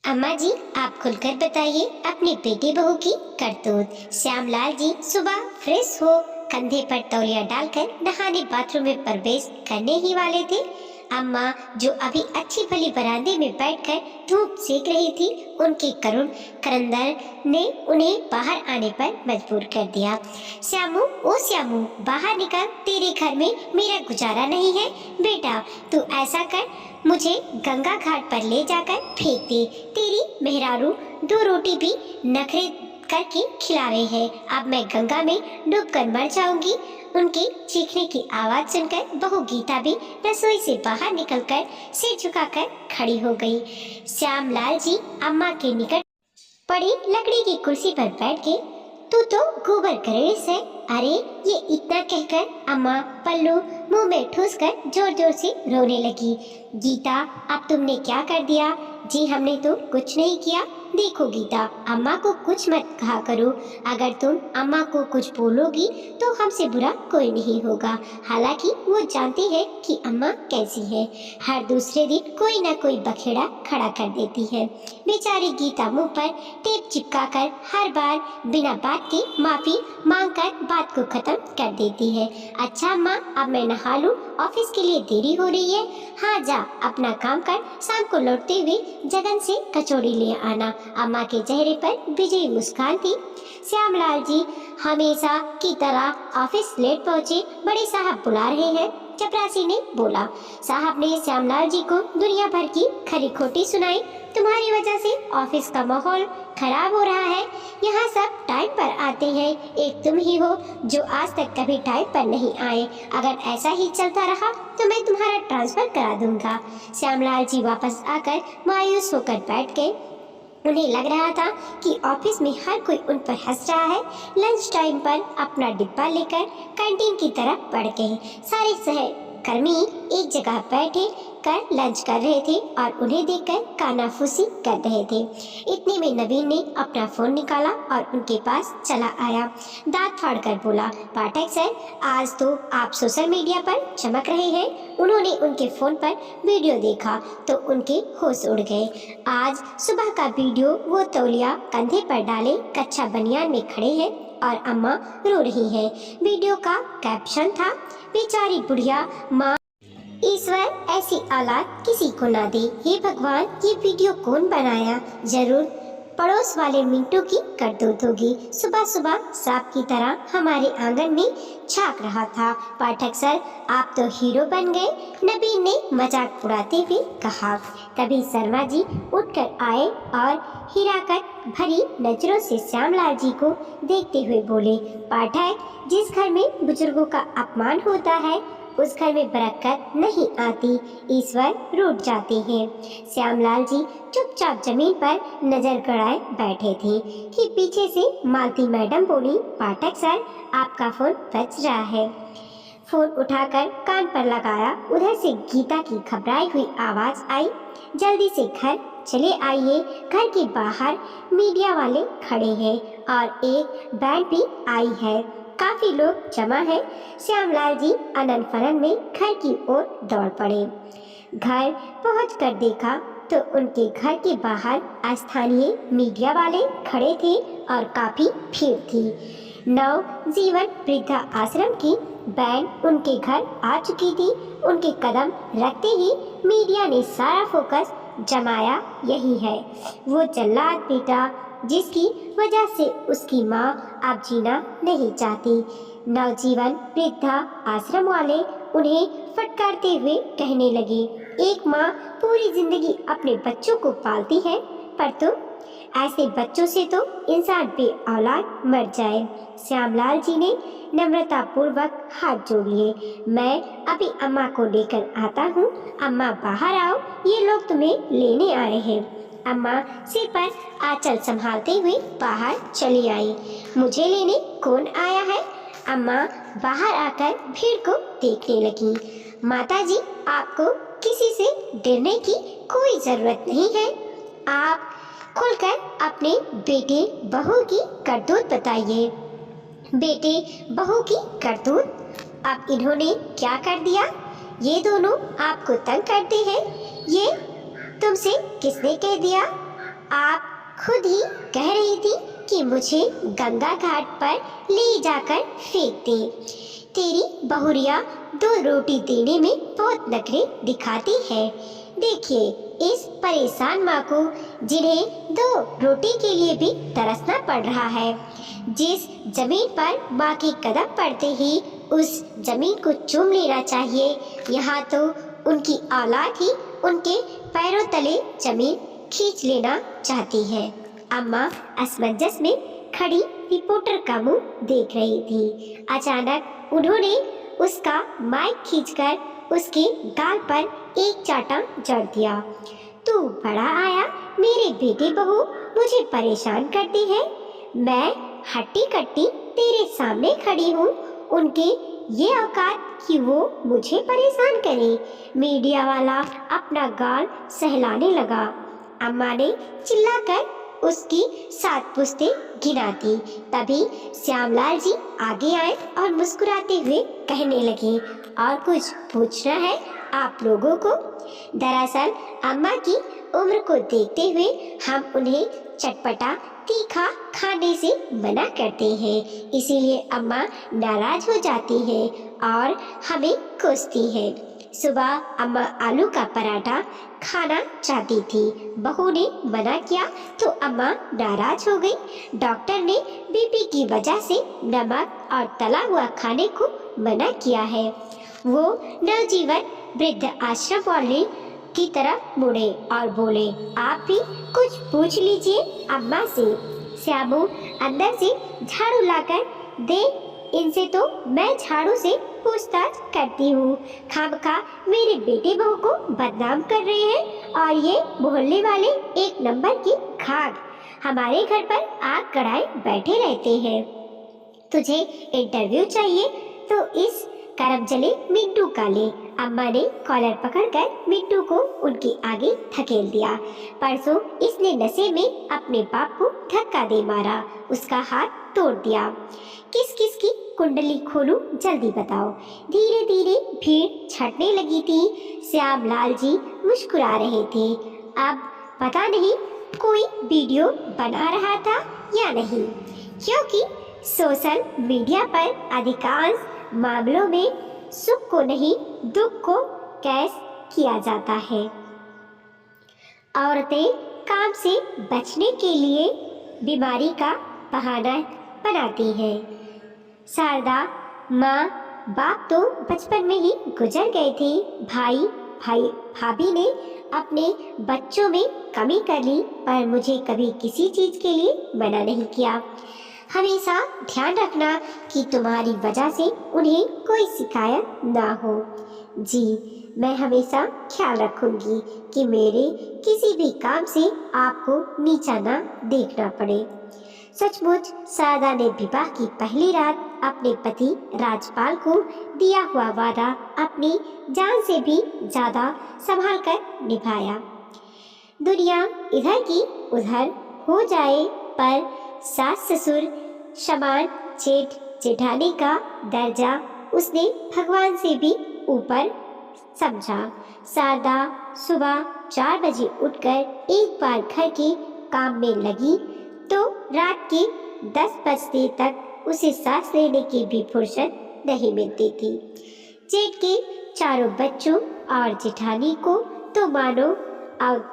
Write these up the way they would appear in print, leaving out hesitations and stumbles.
अम्मा जी, आप खुलकर बताइए अपनी बेटी बहू की करतूत। श्यामलाल जी सुबह फ्रेश हो कंधे पर तौलिया डालकर नहाने बाथरूम में प्रवेश करने ही वाले थे। अम्मा जो अभी अच्छी भली बरामदे में बैठकर धूप सेक रही थी, उनके करुण करंदर ने उन्हें बाहर आने पर मजबूर कर दिया। श्यामू, ओ श्यामू, बाहर निकल, तेरे घर में मेरा गुजारा नहीं है। बेटा तू ऐसा कर, मुझे गंगा घाट पर ले जाकर फेंक दे। तेरी मेहरारू दो रोटी भी नखरे करके खिला रही है। अब मैं गंगा में डूबकर मर जाऊंगी। उनके चीखने की आवाज सुनकर बहू गीता भी रसोई से बाहर निकलकर सिर झुकाकर खड़ी हो गई। श्यामलाल जी अम्मा के निकट पड़ी लकड़ी की कुर्सी पर बैठ के, तू तो गोबर गणेश है। अरे, ये इतना कहकर अम्मा पल्लू मुंह में ठूस कर जोर जोर से रोने लगी। गीता, अब तुमने क्या कर दिया? जी हमने तो कुछ नहीं किया। देखो गीता, अम्मा को कुछ मत कहा करो। अगर तुम अम्मा को कुछ बोलोगी तो हमसे बुरा कोई नहीं होगा। हालांकि वो जानती है कि अम्मा कैसी है। हर दूसरे दिन कोई ना कोई बखेड़ा खड़ा कर देती है। बेचारी गीता मुंह पर टेप चिपकाकर हर बार बिना बात के माफी मांगकर बात को खत्म कर देती है। अच्छा अम्मा, अब मैं नहा लूं, ऑफिस के लिए देरी हो रही है। हाँ जा, अपना काम कर, शाम को लौटते हुए जगन से कचौड़ी ले आना। अम्मा के चेहरे पर विजयी मुस्कान थी। श्यामलाल जी हमेशा की तरह ऑफिस लेट पहुंचे। बड़े साहब बुला रहे हैं, चपरासी ने बोला। साहब ने श्यामलाल जी को दुनिया भर की खरी खोटी सुनाई। तुम्हारी वजह से ऑफिस का माहौल खराब हो रहा है। यहाँ सब टाइम पर आते हैं, एक तुम ही हो जो आज तक कभी टाइम पर नहीं आए। अगर ऐसा ही चलता रहा तो मैं तुम्हारा ट्रांसफर करा दूंगा। श्यामलाल जी वापस आकर मायूस होकर बैठ गए। उन्हें लग रहा था कि ऑफिस में हर कोई उन पर हंस रहा है। लंच टाइम पर अपना डिब्बा लेकर कैंटीन की तरफ बढ़ गए। सारे सहकर्मी एक जगह बैठे कर लंच कर रहे थे और उन्हें देखकर कानाफूसी कर रहे थे। इतने में नवीन ने अपना फोन निकाला और उनके पास चला आया। दांत फाड़कर बोला, पाठक सर, आज तो आप सोशल मीडिया पर चमक रहे हैं। उन्होंने उनके फोन पर वीडियो देखा तो उनके होश उड़ गए। आज सुबह का वीडियो, वो तौलिया कंधे पर डाले कच्चा बनियान में खड़े हैं और अम्मा रो रही है। वीडियो का कैप्शन था, बेचारी बुढ़िया माँ, ईश्वर ऐसी औलाद किसी को ना दे। हे भगवान, ये वीडियो कौन बनाया? जरूर पड़ोस वाले मिंटू की करतूत होगी। सुबह सुबह सांप की तरह हमारे आंगन में झांक रहा था। पाठक सर, आप तो हीरो बन गए, नबीन ने मजाक उड़ाते हुए कहा। तभी शर्मा जी उठकर आए और हिराकत भरी नजरों से श्यामलाल जी को देखते हुए बोले, पाठक, जिस घर में बुजुर्गों का अपमान होता है उस घर में बरकत नहीं आती, ईश्वर रूठ जाते हैं। श्यामलाल जी चुपचाप जमीन पर नजर गड़ाए बैठे थे कि पीछे से मालती मैडम बोली, पाठक सर, आपका फोन बज रहा है। फोन उठाकर कान पर लगाया। उधर से गीता की घबराई हुई आवाज आई, जल्दी से घर चले आइए, घर के बाहर मीडिया वाले खड़े हैं और एक बैंड भी आई है, काफी लोग जमा है। श्यामलाल जी अनन फनन में घर की ओर दौड़ पड़े। घर पहुंचकर देखा तो उनके घर के बाहर स्थानीय मीडिया वाले खड़े थे और काफी भीड़ थी। नवजीवन वृद्धा आश्रम की बैंड उनके घर आ चुकी थी। उनके कदम रखते ही मीडिया ने सारा फोकस जमाया यही है, वो जल्लाद बेटा जिसकी वजह से उसकी माँ अब जीना नहीं चाहती। नवजीवन वृद्धा आश्रम वाले उन्हें फटकारते हुए कहने लगे, एक माँ पूरी जिंदगी अपने बच्चों को पालती है, पर तुम ऐसे बच्चों से तो इंसान बे औलाद मर जाए। श्यामलाल जी ने नम्रता पूर्वक हाथ जोड़ लिए, मैं अभी अम्मा को लेकर आता हूँ। अम्मा बाहर आओ, ये लोग तुम्हें लेने आ रहे हैं। अम्मा सिर पर आंचल संभालते हुए बाहर चली आई। मुझे लेने कौन आया है? अम्मा बाहर आकर भीड़ को देखने लगी। माताजी, आपको किसी से डरने की कोई जरूरत नहीं है। आप खुलकर अपने बेटे बहू की करतूत बताइए। बेटे बहू की करतूत? अब इन्होंने क्या कर दिया? ये दोनों आपको तंग करते हैं, ये तुमसे किसने कह दिया? आप खुद ही कह रही थी कि मुझे गंगा घाट पर ले जाकर फेंक दे। तेरी बहुरिया 2 रोटी देने में बहुत नखरे दिखाती है। देखिए इस परेशान माँ को, जिन्हें 2 रोटी के लिए भी तरसना पड़ रहा है। जिस जमीन पर माँ के कदम पड़ते ही उस जमीन को चूम लेना चाहिए, यहाँ तो उनकी औलाद ही उनके पैरों तले जमीन खींच लेना चाहती है। अम्मा असमंजस में खड़ी रिपोर्टर का मुंह देख रही थी। अचानक उन्होंने उसका माइक खींचकर उसके गाल पर एक चाटा जड़ दिया। तू बड़ा आया, मेरे बेटे बहू मुझे परेशान करती है। मैं हट्टी कट्टी तेरे सामने खड़ी हूँ, उनके ये औकात कि वो मुझे परेशान करे। मीडिया वाला अपना गाल सहलाने लगा। अम्मा ने चिल्लाकर उसकी 7 पुश्तें गिना दी। तभी श्यामलाल जी आगे आए और मुस्कुराते हुए कहने लगे, और कुछ पूछना है आप लोगों को? दरअसल अम्मा की उम्र को देखते हुए हम उन्हें चटपटा तीखा खाने से मना करते हैं, इसीलिए अम्मा नाराज हो जाती है और हमें कोसती है। सुबह अम्मा आलू का पराठा खाना चाहती थी, बहू ने मना किया तो अम्मा नाराज हो गई। डॉक्टर ने बीपी की वजह से नमक और तला हुआ खाने को मना किया है। वो नवजीवन वृद्ध आश्रम वाले की तरफ मुड़े और बोले, आप भी कुछ पूछ लीजिए अम्मा से। श्यामू अंदर से झाड़ू लाकर दे, इनसे तो मैं झाड़ू से पूछताछ करती हूँ। खामखा मेरे बेटे बहू को बदनाम कर रहे हैं और ये मोहल्ले वाले 1 नंबर की खाक हमारे घर पर आग कढ़ाए बैठे रहते हैं। तुझे इंटरव्यू चाहिए तो इस करमचले मिंटू का ले। अम्मा ने कॉलर पकड़कर मिंटू को उनके आगे धकेल दिया। परसों इसने नशे में अपने बाप को धक्का दे मारा, उसका हाथ तोड़ दिया। किस किस की कुंडली खोलूं, जल्दी बताओ। धीरे धीरे भीड़ छटने लगी थी। श्यामलाल जी मुस्कुरा रहे थे। अब पता नहीं कोई वीडियो बना रहा था या नहीं, क्योंकि सोशल मीडिया पर अधिकांश मामलों में सुख को नहीं दुख को कैद किया जाता है। औरतें काम से बचने के लिए बीमारी का बहाना बनाती हैं। शारदा माँ बाप तो बचपन में ही गुजर गए थे। भाभी ने अपने बच्चों में कमी कर ली, पर मुझे कभी किसी चीज़ के लिए मना नहीं किया। हमेशा ध्यान रखना कि तुम्हारी वजह से उन्हें कोई शिकायत ना हो। जी, मैं हमेशा ख्याल रखूंगी कि मेरे किसी भी काम से आपको नीचा ना देखना पड़े। सचमुच शारदा ने विवाह की पहली रात अपने पति राजपाल को दिया हुआ वादा अपनी जान से भी ज्यादा संभाल कर निभाया। दुनिया इधर की उधर हो जाए, पर सास ससुर समान जेठ जेठानी का दर्जा उसने भगवान से भी ऊपर समझा। शारदा सुबह 4 बजे उठकर एक बार घर के काम में लगी तो रात के 10 बजने तक उसे सांस लेने की भी फुर्सत नहीं मिलती थी। जेठ के चारों बच्चों और जेठानी को तो मानो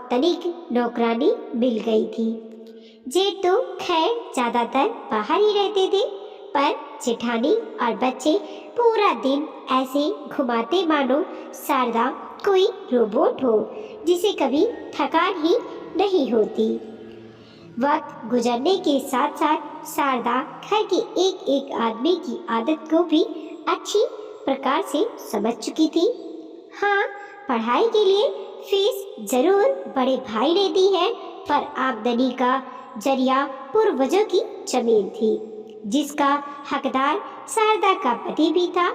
तनिक नौकरानी मिल गई थी। जेठ तो खैर ज्यादातर बाहर ही रहते थे, पर जेठानी और बच्चे पूरा दिन ऐसे घुमाते मानो शारदा कोई रोबोट हो जिसे कभी थकान ही नहीं होती। वक्त गुजरने के साथ साथ शारदा घर के एक एक आदमी की आदत को भी अच्छी प्रकार से समझ चुकी थी। हाँ, पढ़ाई के लिए फीस जरूर बड़े भाई ने दी है, पर आमदनी का जरिया पूर्वजों की जमीन थी, जिसका हकदार शारदा का पति भी था।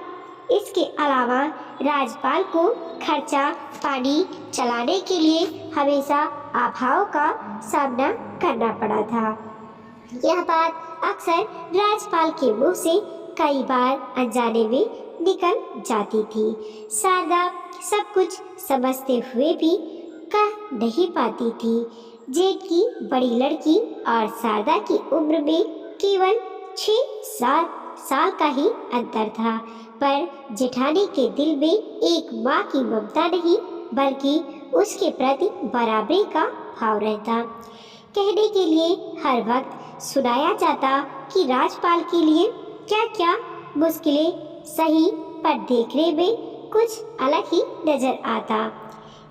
इसके अलावा राजपाल को खर्चा पानी चलाने के लिए हमेशा अभाव का सामना करना पड़ा था। यह बात अक्सर राजपाल के मुंह से कई बार अनजाने में निकल जाती थी। शारदा सब कुछ समझते हुए भी कह नहीं पाती थी। जेठ की बड़ी लड़की और शारदा की उम्र में केवल 6-7 साल का ही अंतर था, पर जेठानी के दिल में एक माँ की ममता नहीं बल्कि उसके प्रति बराबरी का भाव रहता। कहने के लिए हर वक्त सुनाया जाता कि राजपाल के लिए क्या क्या मुश्किलें सही, पर देखने में कुछ अलग ही नजर आता।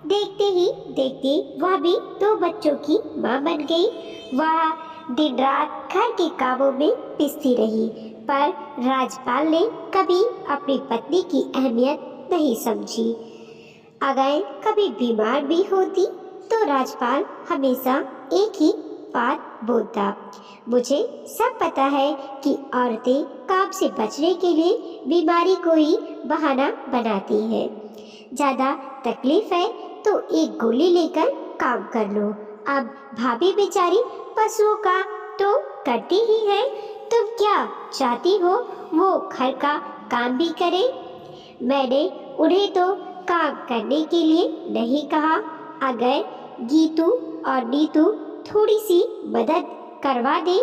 देखते ही देखते वह भी 2 बच्चों की मां बन गई। वह दिन रात घर के कामों में पिसती रही, पर राजपाल ने कभी अपनी पत्नी की अहमियत नहीं समझी। अगर कभी बीमार भी होती तो राजपाल हमेशा एक ही बात बोलता, मुझे सब पता है कि औरतें काम से बचने के लिए बीमारी को ही बहाना बनाती हैं। ज़्यादा तकलीफ है तो एक गोली लेकर काम कर लो। अब भाभी बेचारी पशुओं का तो करती ही है, तुम क्या चाहती हो वो घर का काम भी करे? मैंने उन्हें तो काम करने के लिए नहीं कहा। अगर गीतू और नीतू थोड़ी सी मदद करवा दे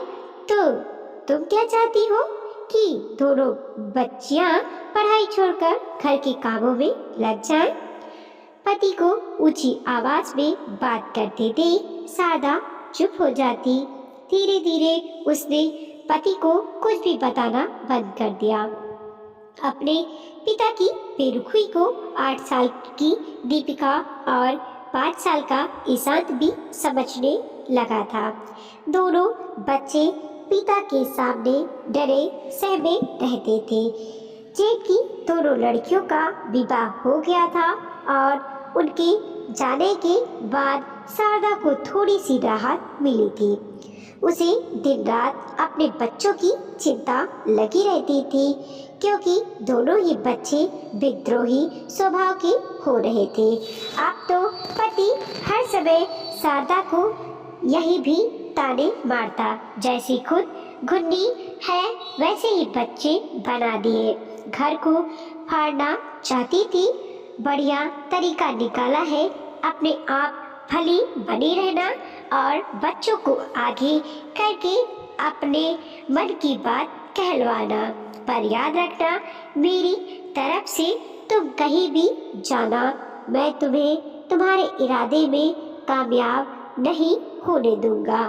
तो तुम क्या चाहती हो कि दोनों बच्चियां पढ़ाई छोड़कर घर के कामों में लग जाएं? पति को ऊंची आवाज में बात करते देख शारदा चुप हो जाती। धीरे धीरे उसने पति को कुछ भी बताना बंद कर दिया। अपने पिता की बेरुखी को 8 साल की दीपिका और 5 साल का ईशांत भी समझने लगा था। दोनों बच्चे पिता के सामने डरे सहमे रहते थे। जेठ की दोनों लड़कियों का विवाह हो गया था और उनके जाने के बाद शारदा को थोड़ी सी राहत मिली थी। उसे दिन रात अपने बच्चों की चिंता लगी रहती थी, क्योंकि दोनों ही बच्चे विद्रोही स्वभाव के हो रहे थे। अब तो पति हर समय शारदा को यही भी ताने मारता, जैसी खुद घुन्नी है वैसे ही बच्चे बना दिए। घर को फाड़ना चाहती थी, बढ़िया तरीका निकाला है अपने आप भली बनी रहना और बच्चों को आगे करके अपने मन की बात कहलवाना। पर याद रखना, मेरी तरफ से तुम कहीं भी जाना, मैं तुम्हें तुम्हारे इरादे में कामयाब नहीं होने दूंगा।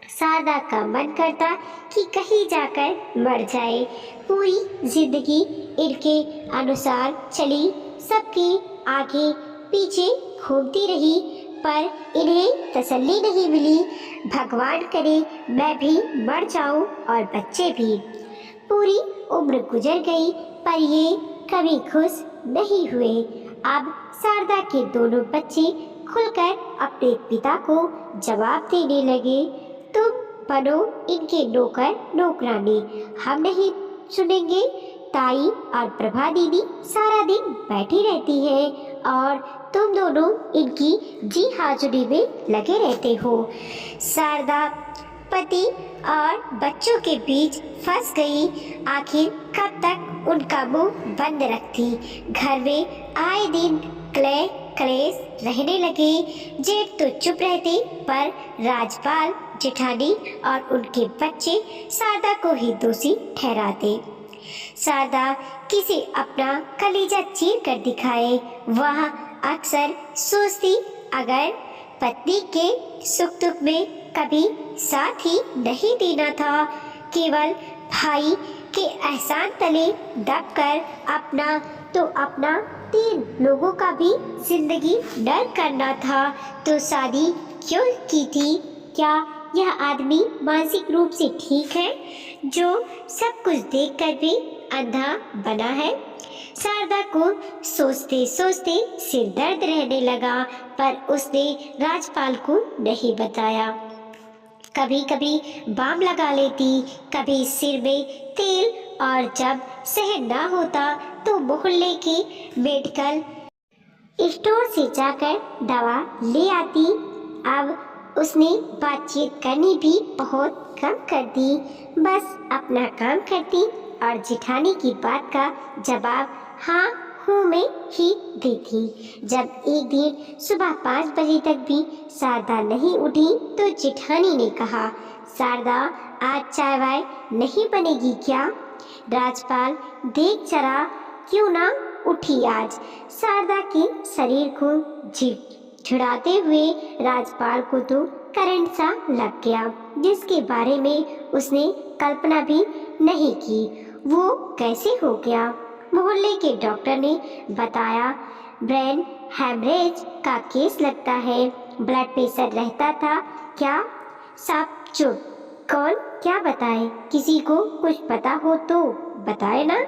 शारदा का मन करता कि कहीं जाकर मर जाए। पूरी जिंदगी इनके अनुसार चली, सबके आगे पीछे घूमती रही, पर इन्हें तसल्ली नहीं मिली। भगवान करे मैं भी मर जाऊं और बच्चे भी। पूरी उम्र गुजर गई, पर ये कभी खुश नहीं हुए। अब शारदा के दोनों बच्चे खुलकर अपने पिता को जवाब देने लगे, तुम बनो इनके नौकर नौकरानी, हम नहीं सुनेंगे। ताई और प्रभा दीदी सारा दिन बैठी रहती है और तुम दोनों इनकी जी हाजुरी में लगे रहते हो। शारदा पति और बच्चों के बीच फंस गई। आखिर कब तक उनका मुंह बंद रखती। घर में आए दिन क्लेश रहने लगे। जेठ तो चुप रहते, पर राजपाल, जेठानी और उनके बच्चे शारदा को ही दोषी ठहराते। शारदा किसे अपना कलेजा चीर कर दिखाए। वह अक्सर सोचती, अगर पत्नी के सुख दुख में कभी साथ ही नहीं देना था, केवल भाई के एहसान तले दबकर अपना तो अपना 3 लोगों का भी जिंदगी डर करना था, तो शादी क्यों की थी? क्या यह आदमी मानसिक रूप से ठीक है, जो सब कुछ देखकर भी अंधा बना है? शारदा को सोचते सोचते सिर दर्द रहने लगा, पर उसने राजपाल को नहीं बताया। कभी कभी बाम लगा लेती, कभी सिर में तेल, और जब सहन ना होता तो मोहल्ले के मेडिकल स्टोर से जाकर दवा ले आती। अब उसने बातचीत करनी भी बहुत कम कर दी, बस अपना काम करती और जेठानी की बात का जवाब हाँ मुंह में ही दी थी। जब एक दिन सुबह 5 बजे तक भी शारदा नहीं उठी तो जेठानी ने कहा, शारदा आज चाय वाय नहीं बनेगी क्या? राजपाल, देख जरा क्यों ना उठी आज। शारदा के शरीर को झिड़झिड़ाते हुए राजपाल को तो करंट सा लग गया, जिसके बारे में उसने कल्पना भी नहीं की। वो कैसे हो गया? मोहल्ले के डॉक्टर ने बताया, ब्रेन हेमरेज का केस लगता है, ब्लड प्रेशर रहता था। क्या? साफ चुप। कौन? क्या बताए? किसी को कुछ पता हो तो बताए ना।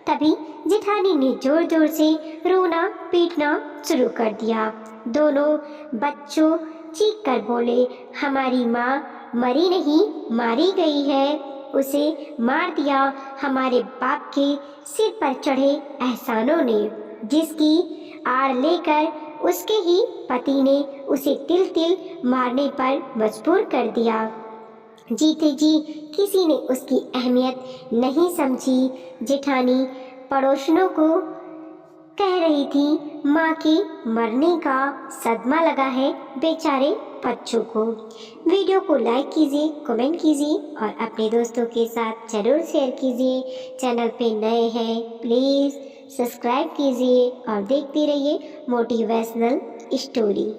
तभी जेठानी ने जोर जोर से रोना पीटना शुरू कर दिया। दोनों बच्चों चीख कर बोले, हमारी माँ मरी नहीं, मारी गई है। उसे मार दिया हमारे बाप के सिर पर चढ़े एहसानों ने, जिसकी आड़ लेकर उसके ही पति ने उसे तिल तिल मारने पर मजबूर कर दिया। जीते जी किसी ने उसकी अहमियत नहीं समझी। जेठानी पड़ोसनों को कह रही थी, माँ के मरने का सदमा लगा है बेचारे बच्चों को। वीडियो को लाइक कीजिए, कमेंट कीजिए और अपने दोस्तों के साथ जरूर शेयर कीजिए। चैनल पे नए हैं प्लीज़ सब्सक्राइब कीजिए और देखते रहिए मोटिवेशनल स्टोरी।